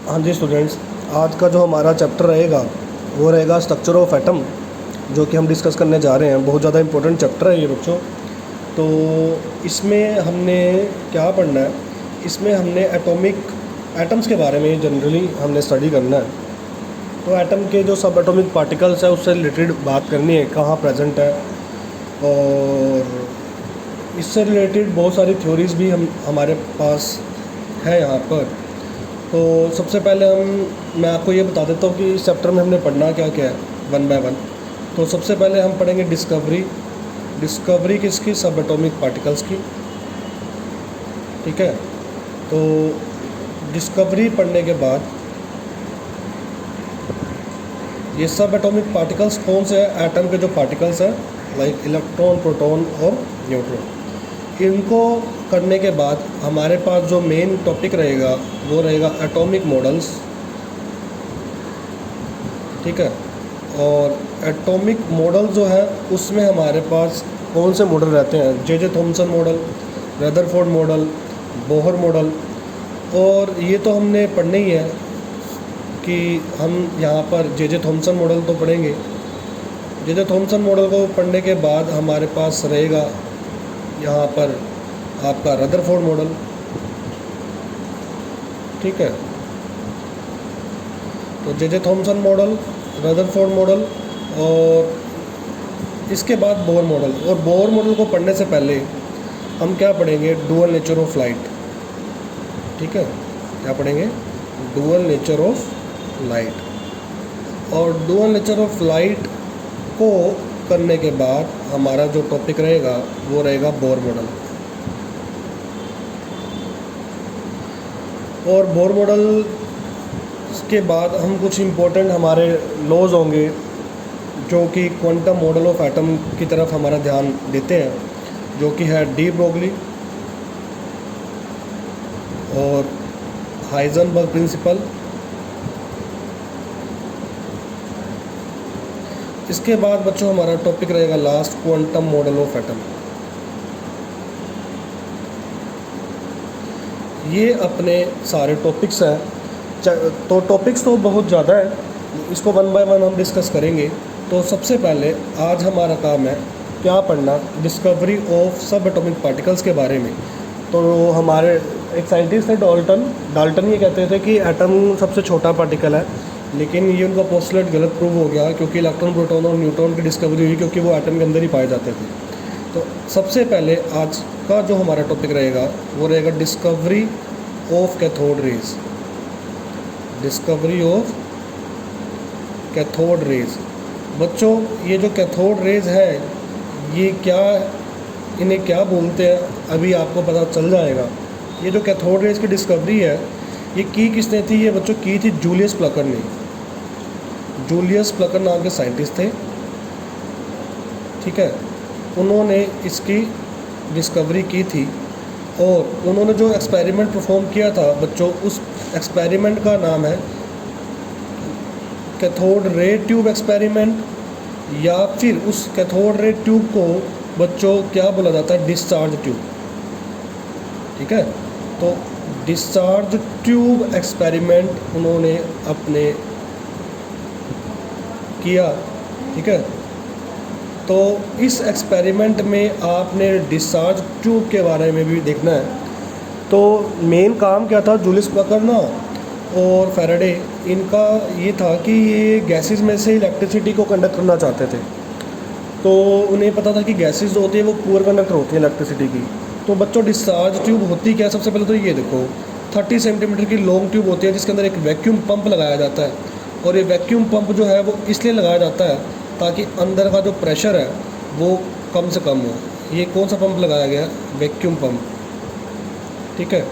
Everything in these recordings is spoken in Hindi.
हाँ जी स्टूडेंट्स, आज का जो हमारा चैप्टर रहेगा वो रहेगा स्ट्रक्चर ऑफ एटम, जो कि हम डिस्कस करने जा रहे हैं। बहुत ज़्यादा इंपॉर्टेंट चैप्टर है ये बच्चों। तो इसमें हमने क्या पढ़ना है, इसमें हमने एटम्स के बारे में जनरली हमने स्टडी करना है। तो एटम के जो सब एटॉमिक पार्टिकल्स है उससे रिलेटेड बात करनी है, कहाँ प्रेजेंट है, और इससे रिलेटेड बहुत सारी थ्योरीज़ भी हमारे पास है यहाँ पर। तो सबसे पहले मैं आपको ये बता देता हूँ कि इस चैप्टर में हमने पढ़ना क्या क्या है वन बाय वन। तो सबसे पहले हम पढ़ेंगे डिस्कवरी किसकी, सब एटॉमिक पार्टिकल्स की। ठीक है, तो डिस्कवरी पढ़ने के बाद ये सब एटॉमिक पार्टिकल्स कौन से हैं, एटम के जो पार्टिकल्स हैं लाइक इलेक्ट्रॉन, प्रोटॉन और न्यूट्रॉन, इनको करने के बाद हमारे पास जो मेन टॉपिक रहेगा वो रहेगा एटॉमिक मॉडल्स। ठीक है, और एटॉमिक मॉडल जो है उसमें हमारे पास कौन से मॉडल रहते हैं, J Thomson model, Rutherford model, Bohr model. और ये तो हमने पढ़ने ही है कि हम यहाँ पर जे थॉमसन मॉडल तो पढ़ेंगे। जे थॉमसन मॉडल को पढ़ने के बाद हमारे पास रहेगा यहाँ पर आपका रदरफोर्ड मॉडल। ठीक है, तो J Thomson model, Rutherford model, और इसके बाद बोहर मॉडल। और बोहर मॉडल को पढ़ने से पहले हम क्या पढ़ेंगे, डुअल नेचर ऑफ लाइट। ठीक है, क्या पढ़ेंगे, डुअल नेचर ऑफ लाइट। और डुअल नेचर ऑफ लाइट को करने के बाद हमारा जो टॉपिक रहेगा वो रहेगा बोहर मॉडल। और बोहर मॉडल के बाद हम कुछ इम्पोर्टेंट हमारे लॉज होंगे जो कि क्वांटम मॉडल ऑफ एटम की तरफ हमारा ध्यान देते हैं, जो कि है डी ब्रोगली और हाइजेनबर्ग प्रिंसिपल। इसके बाद बच्चों हमारा टॉपिक रहेगा last, quantum model of atom. ये अपने सारे टॉपिक्स हैं। तो टॉपिक्स तो बहुत ज़्यादा है, इसको वन बाय वन हम डिस्कस करेंगे। तो सबसे पहले आज हमारा काम है क्या पढ़ना, डिस्कवरी ऑफ सब एटॉमिक पार्टिकल्स के बारे में। तो हमारे एक साइंटिस्ट थे डाल्टन ये कहते थे कि एटम सबसे छोटा पार्टिकल है, लेकिन ये उनका पोस्टुलेट गलत प्रूव हो गया क्योंकि इलेक्ट्रॉन, प्रोटॉन और न्यूट्रॉन की डिस्कवरी हुई क्योंकि वो एटम के अंदर ही पाए जाते थे। तो सबसे पहले आज का जो हमारा टॉपिक रहेगा वो रहेगा discovery of cathode raise. Discovery of cathode raise. बच्चों ये जो कैथोड रेज है ये क्या, इन्हें क्या बोलते हैं अभी आपको पता चल जाएगा। ये जो कैथोड रेज की डिस्कवरी है ये की किसने थी, ये बच्चों की थी जूलियस प्लकर ने। जूलियस प्लकर नाम के साइंटिस्ट थे। ठीक है, उन्होंने इसकी डिस्कवरी की थी और उन्होंने जो एक्सपेरिमेंट परफॉर्म किया था बच्चों, उस एक्सपेरिमेंट का नाम है कैथोड रे ट्यूब एक्सपेरिमेंट, या फिर उस कैथोड रे ट्यूब को बच्चों क्या बोला जाता है, डिस्चार्ज ट्यूब। ठीक है, तो डिस्चार्ज ट्यूब एक्सपेरिमेंट उन्होंने अपने किया। ठीक है, तो इस एक्सपेरिमेंट में आपने डिस्चार्ज ट्यूब के बारे में भी देखना है। तो मेन काम क्या था, जूलियस प्लकर ना और फैराडे, इनका ये था कि ये गैसेस में से इलेक्ट्रिसिटी को कंडक्ट करना चाहते थे। तो उन्हें पता था कि गैसेस जो होती है वो पुअर कंडक्टर होती है इलेक्ट्रिसिटी की। तो बच्चों डिस्चार्ज ट्यूब होती क्या, सबसे पहले तो ये देखो 30 सेंटीमीटर की लॉन्ग ट्यूब होती है जिसके अंदर एक वैक्यूम पंप लगाया जाता है। और ये वैक्यूम पंप जो है वो इसलिए लगाया जाता है ताकि अंदर का जो प्रेशर है वो कम से कम हो। ये कौन सा पंप लगाया गया, वैक्यूम पंप। ठीक है,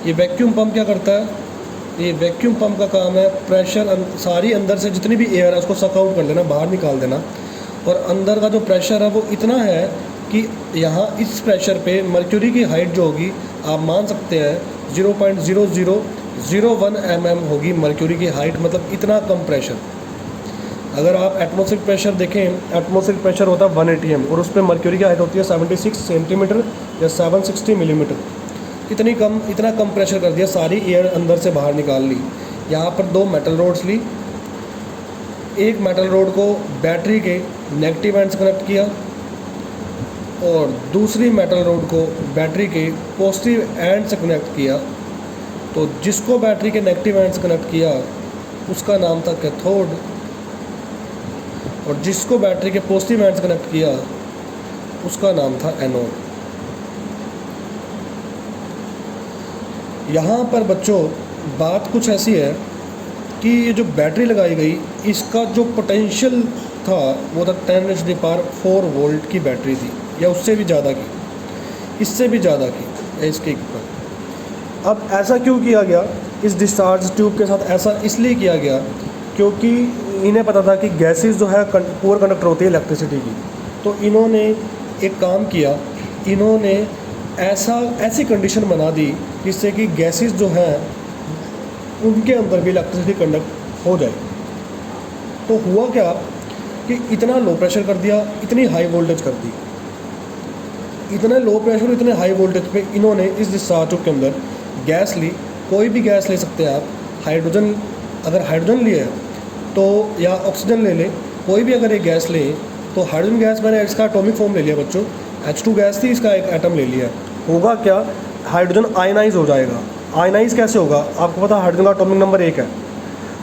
ये वैक्यूम पंप क्या करता है, ये वैक्यूम पंप का काम है प्रेशर सारी अंदर से जितनी भी एयर है उसको सक आउट कर लेना, बाहर निकाल देना। और अंदर का जो प्रेशर है वो इतना है कि यहाँ इस प्रेशर पे मर्क्यूरी की हाइट जो होगी आप मान सकते हैं 0.0001 mm होगी मर्क्यूरी की हाइट, मतलब इतना कम प्रेशर। अगर आप एटमॉस्फेरिक प्रेशर देखें, एटमॉस्फेरिक प्रेशर होता है 180 mm और उस पर मर्क्यूरी की हाइट होती है 76 सेंटीमीटर या 760 मिलीमीटर। इतना कम प्रेशर कर दिया, सारी एयर अंदर से बाहर निकाल ली। यहाँ पर 2 मेटल रोड्स ली, एक मेटल रोड को बैटरी के नेगेटिव एंड से कनेक्ट किया और दूसरी मेटल रोड को बैटरी के पॉजिटिव एंड से कनेक्ट किया। तो जिसको बैटरी के नेगेटिव एंड से कनेक्ट किया उसका नाम था कैथोड, और जिसको बैटरी के पॉजिटिव एंड से कनेक्ट किया उसका नाम था एनोड। यहाँ पर बच्चों बात कुछ ऐसी है कि ये जो बैटरी लगाई गई इसका जो पोटेंशियल था वो था 10⁴ वोल्ट की बैटरी थी, या उससे भी ज़्यादा की, इससे भी ज़्यादा की इसके ऊपर। अब ऐसा क्यों किया गया इस डिस्चार्ज ट्यूब के साथ? ऐसा इसलिए किया गया क्योंकि इन्हें पता था कि गैसेस जो है पुअर कंडक्टर होती है इलेक्ट्रिसिटी की। तो इन्होंने एक काम किया, इन्होंने ऐसी कंडीशन बना दी जिससे कि गैसेस जो हैं उनके अंदर भी इलेक्ट्रिसिटी कंडक्ट हो जाए। तो हुआ क्या कि इतना लो प्रेशर कर दिया, इतनी हाई वोल्टेज कर दी, इतने लो प्रेशर इतने हाई वोल्टेज पे इन्होंने इस डिस्चार्ज ट्यूब के अंदर गैस ली। कोई भी गैस ले सकते हैं आप, हाइड्रोजन, अगर हाइड्रोजन लिए तो, या ऑक्सीजन ले लें, कोई भी अगर एक गैस लें तो हाइड्रोजन गैस मैंने इसका एटॉमिक फॉर्म ले लिया बच्चों, H2 गैस थी, इसका एक एटम ले लिया। होगा क्या, हाइड्रोजन आयनाइज हो जाएगा। आयनाइज कैसे होगा? आपको पता है हाइड्रोजन का एटॉमिक नंबर 1 है।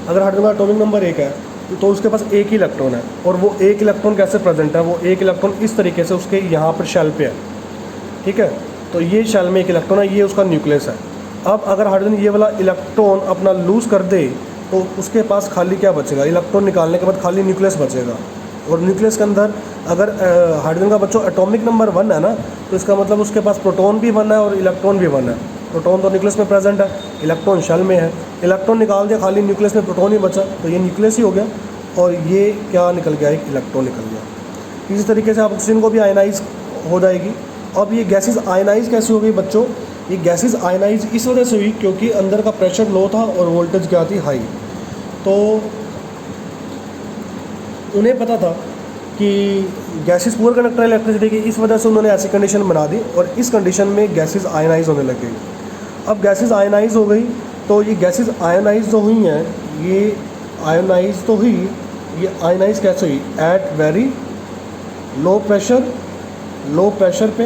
अगर हाइड्रोजन का एटॉमिक नंबर 1 है तो उसके पास एक ही इलेक्ट्रॉन है, और वो एक इलेक्ट्रॉन कैसे प्रेजेंट है? वो एक इलेक्ट्रॉन इस तरीके से उसके यहाँ पर शेल पे है, ठीक है। तो ये शेल में एक इलेक्ट्रॉन है, ये उसका न्यूक्लियस है। अब अगर हाइड्रोजन ये वाला इलेक्ट्रॉन अपना लूज़ कर दे तो उसके पास खाली क्या बचेगा? इलेक्ट्रॉन निकालने के बाद खाली न्यूक्लियस बचेगा। और न्यूक्लियस के अंदर अगर हाइड्रोजन का बच्चों एटॉमिक नंबर 1 है ना, तो इसका मतलब उसके पास प्रोटॉन भी 1 है और इलेक्ट्रॉन भी 1 है। प्रोटॉन तो न्यूक्लियस में प्रेजेंट है, इलेक्ट्रॉन शेल में है। इलेक्ट्रॉन निकाल दिया, खाली न्यूक्लियस में प्रोटॉन ही बचा, तो ये न्यूक्लियस ही हो गया, और ये क्या निकल गया? एक इलेक्ट्रॉन निकल गया। इसी तरीके से ऑक्सीजन को भी आयनाइज हो जाएगी। अब ये गैसेज आयनाइज कैसे हो गई बच्चों? ये गैसेज आयनाइज इस वजह से हुई क्योंकि अंदर का प्रेशर लो था और वोल्टेज क्या थी? हाई। तो उन्हें पता था कि गैसेस पुअर कंडक्टर इलेक्ट्रिसिटी की, इस वजह से उन्होंने ऐसी कंडीशन बना दी, और इस कंडीशन में गैसेस आयनाइज होने लग गई। अब गैसेस आयनाइज हो गई, तो ये गैसेस आयनाइज जो हुई हैं, ये आयनाइज तो हुई, ये आयनाइज कैसे हुई? एट वेरी लो प्रेशर पे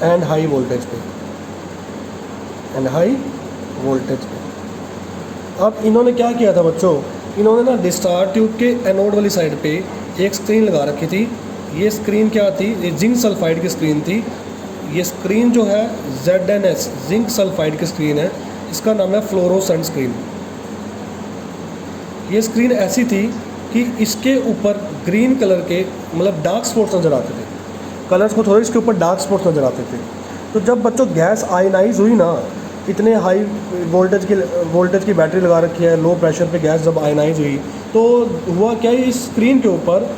एंड हाई वोल्टेज पे, अब इन्होंने क्या किया था बच्चों? इन्होंने ना डिस्चार्ज ट्यूब के एनोड वाली साइड पे एक स्क्रीन लगा रखी थी। ये स्क्रीन क्या थी? ये जिंक सल्फाइड की स्क्रीन थी। ये स्क्रीन जो है ZNS जिंक सल्फाइड की स्क्रीन है, इसका नाम है फ्लोरोसेंट स्क्रीन। ये स्क्रीन ऐसी थी कि इसके ऊपर ग्रीन कलर के मतलब डार्क स्पॉट्स नज़र आते थे, कलर्स को थोड़े इसके ऊपर डार्क स्पॉट्स नज़र आते थे। तो जब बच्चों गैस आयनाइज हुई ना, इतने हाई वोल्टेज की बैटरी लगा रखी है, लो प्रेशर पे गैस जब आयनाइज हुई तो हुआ क्या, इस स्क्रीन के ऊपर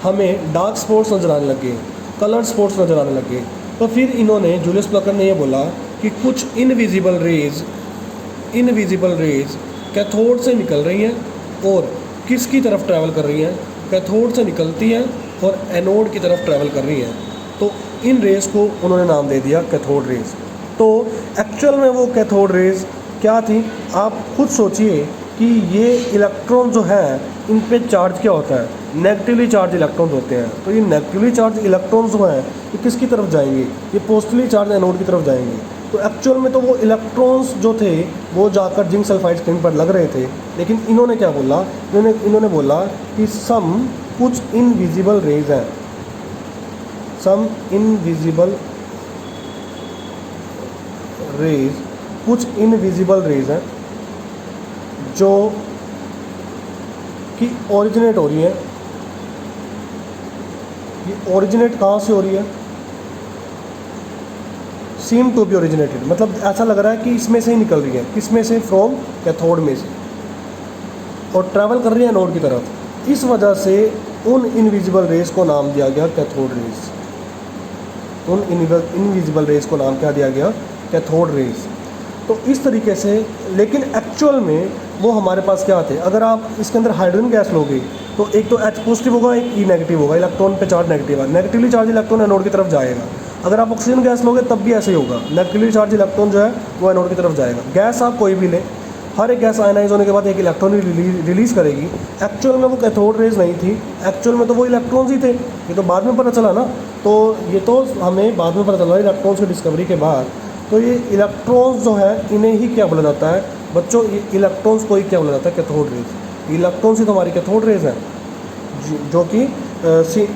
हमें डार्क स्पॉट्स नज़र आने लगे, कलर स्पॉट्स नज़र आने लगे। तो फिर इन्होंने, जूलियस प्लकर ने ये बोला कि कुछ इनविजिबल रेज कैथोड से निकल रही हैं और किसकी तरफ ट्रैवल कर रही हैं? कैथोड से निकलती हैं और एनोड की तरफ ट्रैवल कर रही हैं। तो इन रेस को उन्होंने नाम दे दिया कैथोड रेज। तो एक्चुअल में वो कैथोड रेज क्या थी? आप खुद सोचिए कि ये इलेक्ट्रॉन जो हैं इन पे चार्ज क्या होता है? नेगेटिवली चार्ज इलेक्ट्रॉन्स होते हैं। तो ये नेगेटिवली चार्ज इलेक्ट्रॉन्स जो हैं ये किसकी तरफ जाएंगे? ये पॉजिटिवली चार्ज एनोड की तरफ जाएंगे। तो एक्चुअल में तो वो इलेक्ट्रॉन्स जो थे वो जाकर जिंक सल्फाइड स्क्रीन पर लग रहे थे, लेकिन इन्होंने क्या बोला? इन्होंने बोला कि कुछ इनविजिबल रेज हैं, कुछ इनविजिबल रेज हैं जो कि ओरिजिनेट हो रही है। ये ओरिजिनेट कहाँ से हो रही है? सीम टू बी ओरिजिनेटेड, मतलब ऐसा लग रहा है कि इसमें से ही निकल रही है। किसमें से? फ्रॉम कैथोड में से, और ट्रैवल कर रही है एनोड की तरफ। इस वजह से उन इनविजिबल रेज को नाम दिया गया कैथोड रेज। उन इनविजिबल रेज को नाम क्या दिया गया? Cathode rays. तो इस तरीके से, लेकिन एक्चुअल में वो हमारे पास क्या थे? अगर आप इसके अंदर हाइड्रोजन गैस लोगे तो एक तो H पॉजिटिव होगा, एक E नेगेटिव होगा, इलेक्ट्रॉन पे चार्ज नेगेटिव है, नेगेटिवली चार्ज इलेक्ट्रॉन एनोड की तरफ जाएगा। अगर आप ऑक्सीजन गैस लोगे तब भी ऐसे ही होगा, नेगेटिवली चार्ज इलेक्ट्रॉन जो है वो एनोड की तरफ जाएगा। गैस आप कोई भी लें, हर एक गैस आयनाइज होने के बाद एक इलेक्ट्रॉन रिलीज़ करेगी। एक्चुअल में वो कैथोड रेज नहीं थी, एक्चुअल में तो वो इलेक्ट्रॉन्स ही थे। ये तो बाद में पता चला ना, तो ये तो हमें बाद में पता चला इलेक्ट्रॉन्स की डिस्कवरी के बाद। तो ये इलेक्ट्रॉन्स जो है इन्हें ही क्या बोला जाता है बच्चों, ये इलेक्ट्रॉन्स को ही क्या बोला जाता है, कैथोड रेज। इलेक्ट्रॉन्स ही तो हमारी कैथोड रेज हैं, जो कि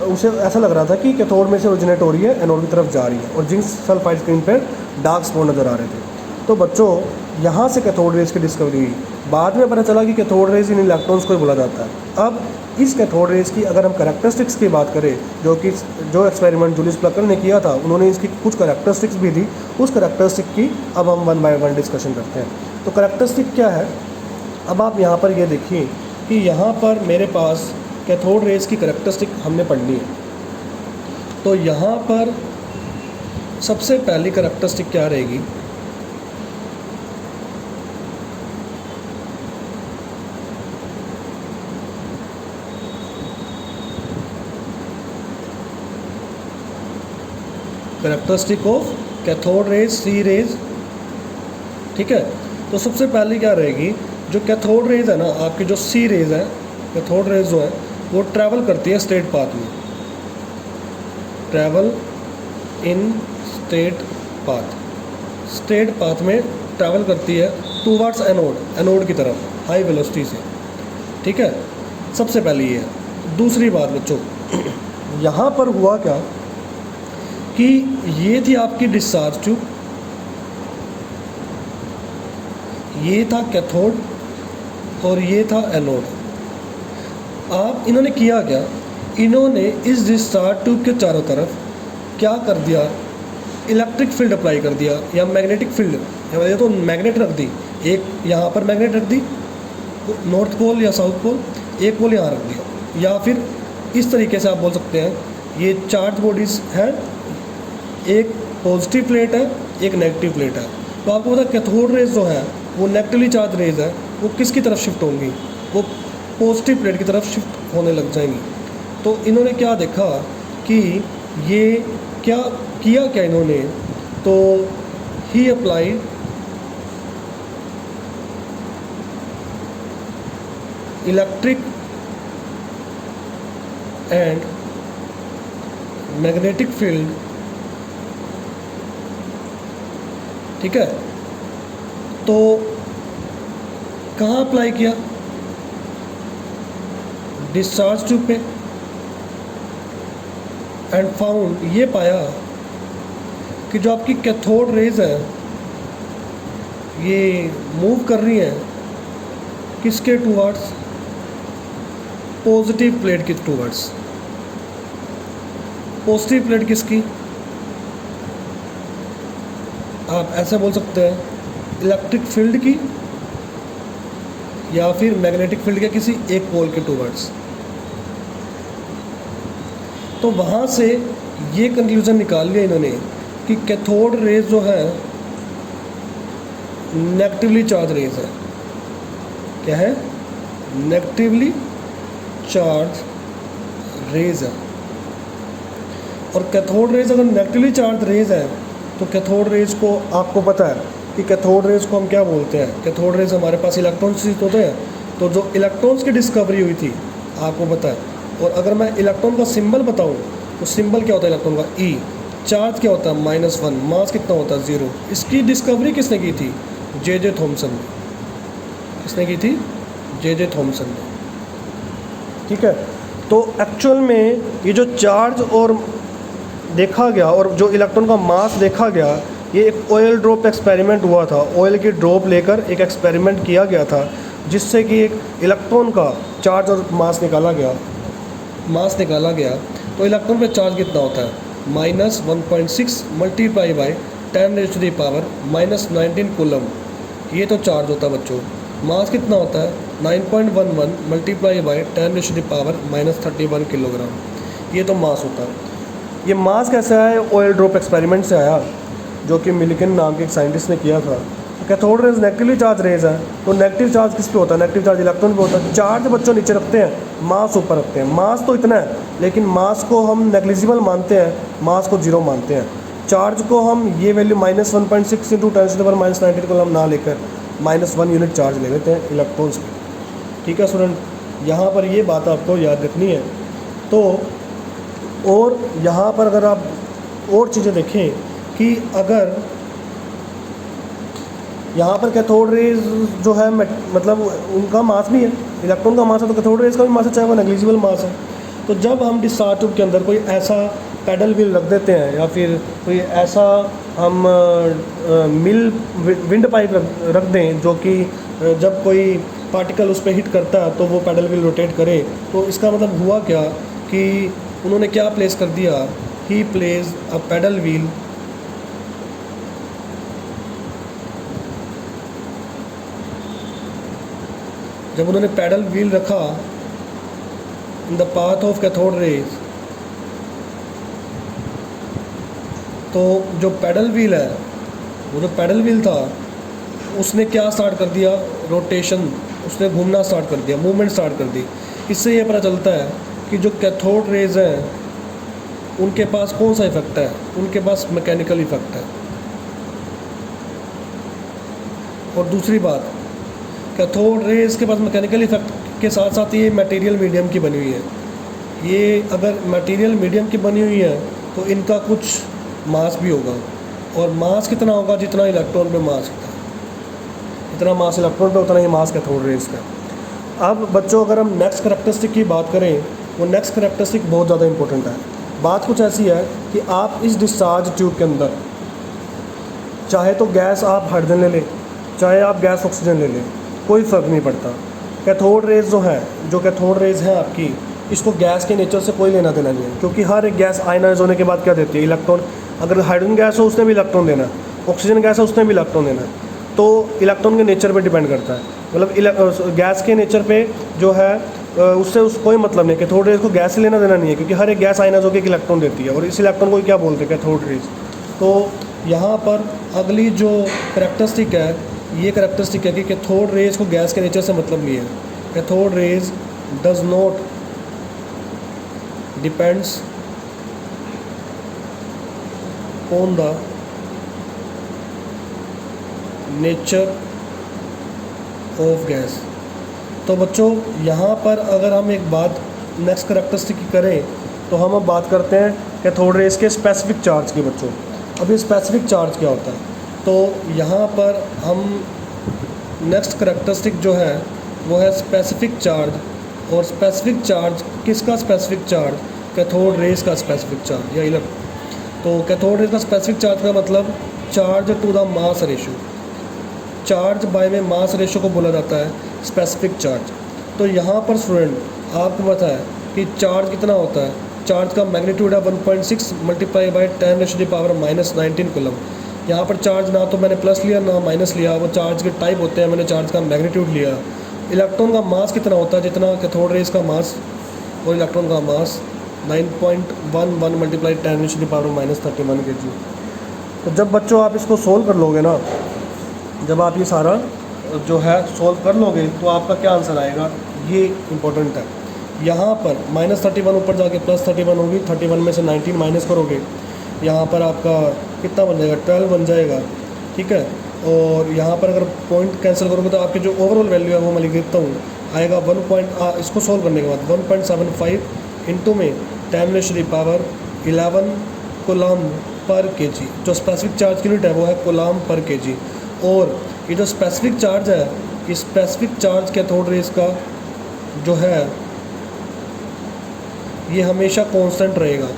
उसे ऐसा लग रहा था कि कैथोड में से ओरिजिनेट हो रही है, एनोड की तरफ जा रही है, और जिंक सल्फाइड स्क्रीन पर डार्क स्पॉट नज़र आ रहे थे। तो बच्चों यहाँ से कैथोड रेज की डिस्कवरी हुई। बाद में पता चला कि कैथोड रेज इन इलेक्ट्रॉन्स को ही बोला जाता है। अब इस कैथोड रेज की अगर हम कैरेक्टरिस्टिक्स की बात करें, जो एक्सपेरिमेंट जूलियस प्लकर ने किया था, उन्होंने इसकी कुछ कैरेक्टरिस्टिक्स भी दी। उस कैरेक्टरिस्टिक की अब हम 1 बाय 1 डिस्कशन करते हैं। तो कैरेक्टरिस्टिक क्या है, अब आप यहाँ पर ये देखिए कि यहाँ पर मेरे पास कैथोड रेज की कैरेक्टरिस्टिक हमने पढ़नी है। तो यहाँ पर सबसे पहली कैरेक्टरिस्टिक क्या रहेगी, characteristic of cathode rays, C rays. ठीक है, तो सबसे पहली क्या रहेगी, जो कैथोड रेज है ना आपकी, जो सी रेज है, कैथोड रेज जो है वो ट्रैवल करती है स्ट्रेट पाथ में, ट्रैवल इन स्ट्रेट पाथ में ट्रैवल करती है टूवर्ड्स एनोड की तरफ हाई वेलोसिटी से। ठीक है, सबसे पहली ये है। दूसरी बात बच्चों, यहाँ पर हुआ क्या कि ये थी आपकी डिस्चार्ज ट्यूब, ये था कैथोड और ये था एनोड। आप इन्होंने किया क्या, इन्होंने इस डिस्चार्ज ट्यूब के चारों तरफ क्या कर दिया, इलेक्ट्रिक फील्ड अप्लाई कर दिया, या मैग्नेटिक फील्ड, या तो मैग्नेट रख दी, एक यहाँ पर मैग्नेट रख दी नॉर्थ पोल या साउथ पोल, एक पोल यहाँ रख दिया, या फिर इस तरीके से आप बोल सकते हैं ये चार्ज बॉडीज़ हैं, एक पॉजिटिव प्लेट है, एक नेगेटिव प्लेट है। तो आपको पता है कैथोड रेज जो है वो नेगेटिवली चार्ज रेज है, वो किसकी तरफ शिफ्ट होंगी, वो पॉजिटिव प्लेट की तरफ शिफ्ट होने लग जाएंगी। तो इन्होंने क्या देखा कि ये क्या किया क्या इन्होंने, तो he applied electric and magnetic field. ठीक है, तो कहाँ अप्लाई किया, डिस्चार्ज ट्यूब पे, एंड फाउंड, ये पाया कि जो आपकी कैथोड रेज है ये मूव कर रही हैं किसके टूवर्ड्स, पॉजिटिव प्लेट के टूवर्ड्स। पॉजिटिव प्लेट किसकी, आप ऐसे बोल सकते हैं इलेक्ट्रिक फील्ड की, या फिर मैग्नेटिक फील्ड के किसी एक पोल के टूवर्ड्स। तो वहाँ से ये कंक्लूजन निकाल लिया इन्होंने कि कैथोड रेज जो है नेगेटिवली चार्ज रेज है। क्या है, नेगेटिवली चार्ज रेज है। और कैथोड रेज अगर नेगेटिवली चार्ज रेज है तो कैथोड रेज को आपको पता है कि कैथोड रेज को हम क्या बोलते हैं, कैथोड रेज हमारे पास इलेक्ट्रॉन्स होते हैं। तो जो इलेक्ट्रॉन्स की डिस्कवरी हुई थी आपको पता है। और अगर मैं इलेक्ट्रॉन का सिंबल बताऊं तो सिंबल क्या होता है इलेक्ट्रॉन का, ई। चार्ज क्या होता है -1, मास कितना होता है 0। इसकी डिस्कवरी किसने की थी, जे थॉमसन ने। किसने की थी, जे थॉमसन ने। ठीक है, तो एक्चुअल में ये जो चार्ज और देखा गया और जो इलेक्ट्रॉन का मास देखा गया, ये एक ऑयल ड्रॉप एक्सपेरिमेंट हुआ था। ऑयल की ड्रॉप लेकर एक एक्सपेरिमेंट किया गया था जिससे कि एक इलेक्ट्रॉन का चार्ज और मास निकाला गया। तो इलेक्ट्रॉन पे चार्ज कितना होता है, -1.6 मल्टीप्लाई बाई 10⁻⁻19 कूलम। ये तो चार्ज होता है बच्चों। मास कितना होता है 9.11 मल्टीप्लाई बाई 10⁻31 किलोग्राम। ये तो मास होता है। ये मास कैसे आया, ऑयल ड्रॉप एक्सपेरिमेंट से आया, जो कि मिल्किन नाम के एक साइंटिस्ट ने किया था। Cathode rays negatively charge rays है, तो नेगेटिव चार्ज किस पे होता है, नेगेटिव चार्ज इलेक्ट्रॉन पे होता है। चार्ज बच्चों नीचे रखते हैं, मास ऊपर रखते हैं। मास तो इतना है, लेकिन मास को हम नेग्लिजिबल मानते हैं, मास को 0 मानते हैं। चार्ज को हम ये वैल्यू -1.6 × 10⁻⁻19 को हम ना लेकर -1 यूनिट चार्ज ले लेते हैं इलेक्ट्रॉन्स के। ठीक है स्टूडेंट, यहाँ पर ये बात आपको याद रखनी है। तो और यहाँ पर अगर आप और चीज़ें देखें कि अगर यहाँ पर कैथोड रेज जो है मतलब उनका मास भी है, इलेक्ट्रॉन का मास है, तो कैथोड रेज का भी मास है, चाहे वो नेग्लिजिबल मास है। तो जब हम डिस्चार्ज ट्यूब के अंदर कोई ऐसा पैडल व्हील रख देते हैं या फिर कोई ऐसा हम विंड पाइप रख दें जो कि जब कोई पार्टिकल उस पर हिट करता है तो वो पैडल व्हील रोटेट करे, तो इसका मतलब हुआ क्या कि उन्होंने क्या प्लेस कर दिया, ही प्लेस अ पैडल व्हील जब उन्होंने पैडल व्हील रखा in the path of cathode raise, तो जो पैडल व्हील है, वो जो पैडल व्हील था उसने क्या स्टार्ट कर दिया, रोटेशन, उसने घूमना स्टार्ट कर दिया, मूवमेंट स्टार्ट कर दी। इससे ये पता चलता है कि जो कैथोड रेज हैं उनके पास कौन सा इफेक्ट है, उनके पास मैकेनिकल इफेक्ट है। और दूसरी बात, कैथोड रेज के पास मैकेनिकल इफेक्ट के साथ साथ ये मटेरियल मीडियम की बनी हुई है। ये अगर मटेरियल मीडियम की बनी हुई है तो इनका कुछ मास भी होगा, और मास कितना होगा, जितना इलेक्ट्रॉन पे मास होता है, इतना मास इलेक्ट्रॉन पे उतना ही मास कैथोड रेज का। अब बच्चों अगर हम नेक्स्ट करैक्टरिस्टिक की बात करें, वो नेक्स्ट करैक्टरिस्टिक बहुत ज़्यादा इंपॉर्टेंट है। बात कुछ ऐसी है कि आप इस डिस्चार्ज ट्यूब के अंदर चाहे तो गैस आप हाइड्रोजन ले लें, चाहे आप गैस ऑक्सीजन ले लें, कोई फ़र्क नहीं पड़ता। कैथोड रेज जो है, जो कैथोड रेज है आपकी, इसको गैस के नेचर से कोई लेना देना नहीं है, क्योंकि हर एक गैस आयनाइज होने के बाद क्या देती है, इलेक्ट्रॉन। अगर हाइड्रोजन गैस हो उसने भी इलेक्ट्रॉन देना है, ऑक्सीजन गैस है उसने भी इलेक्ट्रॉन देना है। तो इलेक्ट्रॉन के नेचर पे डिपेंड करता है, मतलब गैस के नेचर पे जो है उससे कोई मतलब नहीं। कैथोड रेज को गैस से लेना देना नहीं है, क्योंकि हर एक गैस आयनाइज होकर एक इलेक्ट्रॉन देती है, और इस इलेक्ट्रॉन को क्या बोलते हैं, कैथोड रेज। तो यहाँ पर अगली जो करैक्टरिस्टिक है, ये करैक्टरिस्टिक है कि कैथोड रेज को गैस के नेचर से मतलब नहीं है। Cathode rays does not depends on the nature of gas. तो बच्चों यहाँ पर अगर हम एक बात नेक्स्ट करैक्टरिस्टिक की करें, तो हम अब बात करते हैं कैथोड रेज के स्पेसिफिक चार्ज की। बच्चों अब ये स्पेसिफिक चार्ज क्या होता है, तो यहाँ पर हम नेक्स्ट करैक्टरिस्टिक जो है वो है स्पेसिफिक चार्ज। और स्पेसिफिक चार्ज किसका स्पेसिफिक चार्ज, कैथोड रेज का स्पेसिफिक चार्ज या इलेक्ट्रॉन। तो कैथोड रेज का स्पेसिफिक चार्ज का मतलब charge to the mass ratio, charge by में मास रेशो को बोला जाता है स्पेसिफिक चार्ज। तो यहाँ पर स्टूडेंट आपको पता है कि चार्ज कितना होता है, चार्ज का मैग्नीट्यूड है 1.6 मल्टीप्लाई बाई 10⁻⁻19 कूलम। यहाँ पर चार्ज ना तो मैंने प्लस लिया ना माइनस लिया, वो चार्ज के टाइप होते हैं, मैंने चार्ज का मैग्नीट्यूड लिया। इलेक्ट्रॉन का मास कितना होता है, जितना कैथोड रेज का मास, और इलेक्ट्रॉन का मास 9.11 मल्टीप्लाई 10⁻⁻31 kg। तो जब बच्चों आप इसको सोल्व कर लोगे ना, जब आप ये सारा जो है सोल्व कर लोगे, तो आपका क्या आंसर आएगा, ये इम्पोर्टेंट है। यहाँ पर -31 ऊपर जाके +31 होगी, 31 में से 19 माइनस करोगे, यहाँ पर आपका कितना बन जाएगा, 12 बन जाएगा। ठीक है, और यहाँ पर अगर पॉइंट कैंसिल करोगे तो आपकी जो ओवरऑल वैल्यू है वो मैं लिख देता हूँ, आएगा इसको सोल्व करने के बाद 1.75 इंटू में 10⁻11 कूलम पर kg। जो स्पेसिफिक चार्ज की यूनिट है वो है कूलम पर kg। और ये जो स्पेसिफिक चार्ज है, ये स्पेसिफिक चार्ज कैथोड रेज का जो है ये हमेशा कांस्टेंट रहेगा,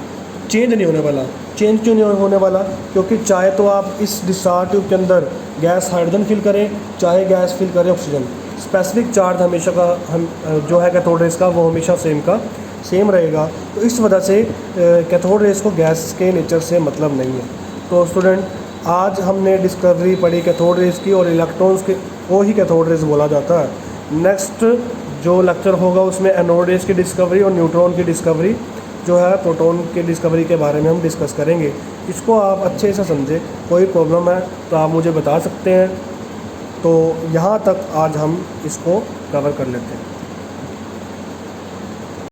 चेंज नहीं होने वाला। चेंज क्यों नहीं होने वाला, क्योंकि चाहे तो आप इस डिस्चार्ज ट्यूब के अंदर गैस हाइड्रोजन फिल करें, चाहे गैस फिल करें ऑक्सीजन, स्पेसिफिक चार्ज हमेशा का हम जो है कैथोड रेज का वो हमेशा सेम रहेगा। तो इस वजह से कैथोड रेज को गैस के नेचर से मतलब नहीं है। तो स्टूडेंट आज हमने डिस्कवरी पढ़ी कैथोड रेज की, और इलेक्ट्रॉन्स के को ही कैथोड रेज बोला जाता है। नेक्स्ट जो लेक्चर होगा उसमें एनोड रेज की डिस्कवरी और न्यूट्रॉन की डिस्कवरी जो है, प्रोटॉन की डिस्कवरी के बारे में हम डिस्कस करेंगे। इसको आप अच्छे से समझें, कोई प्रॉब्लम है तो आप मुझे बता सकते हैं। तो यहाँ तक आज हम इसको कवर कर लेते हैं।